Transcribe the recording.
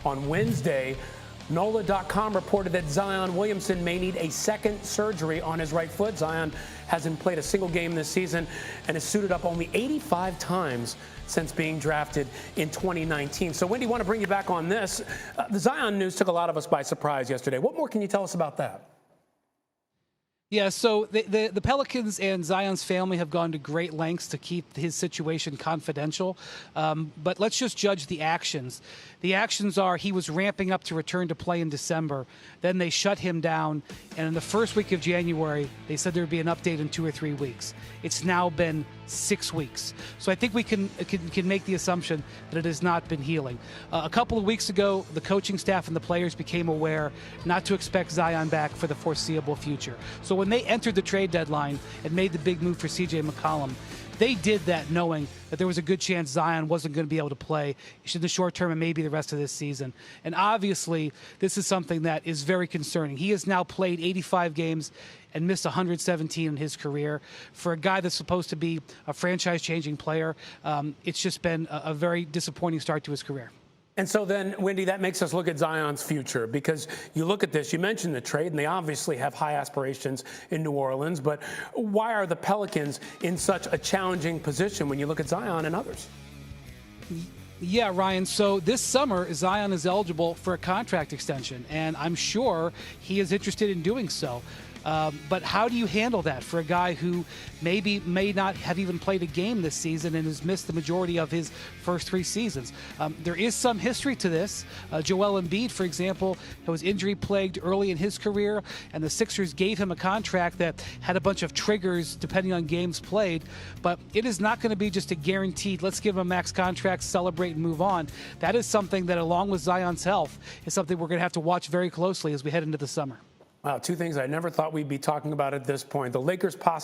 on Wednesday. NOLA.com reported that Zion Williamson may need a second surgery on his right foot. Zion hasn't played a single game this season and has suited up only 85 times since being drafted in 2019. So, Wendy, I want to bring you back on this. The Zion news took a lot of us by surprise yesterday. What more can you tell us about that? Yeah, so the Pelicans and Zion's family have gone to great lengths to keep his situation confidential. But let's just judge the actions. The actions are he was ramping up to return to play in December. Then they shut him down. And in the first week of January, they said there would be an update in 2 or 3 weeks. It's now been 6 weeks. So I think we can make the assumption that it has not been healing. A couple of weeks ago, the coaching staff and the players became aware not to expect Zion back for the foreseeable future. So when they entered the trade deadline and made the big move for C.J. McCollum, they did that knowing that there was a good chance Zion wasn't going to be able to play in the short term and maybe the rest of this season. And obviously, this is something that is very concerning. He has now played 85 games and missed 117 in his career. For a guy that's supposed to be a franchise-changing player, it's just been a very disappointing start to his career. And so then, Wendy, that makes us look at Zion's future, because you look at this, you mentioned the trade, and they obviously have high aspirations in New Orleans, but why are the Pelicans in such a challenging position when you look at Zion and others? Yeah, Ryan, so this summer, Zion is eligible for a contract extension, and I'm sure he is interested in doing so. But how do you handle that for a guy who may not have even played a game this season and has missed the majority of his first 3 seasons? There is some history to this. Joel Embiid, for example, was injury-plagued early in his career, and the Sixers gave him a contract that had a bunch of triggers depending on games played. But it is not going to be just a guaranteed, let's give him a max contract, celebrate, and move on. That is something that, along with Zion's health, is something we're going to have to watch very closely as we head into the summer. Wow, 2 things I never thought we'd be talking about at this point. The Lakers possibly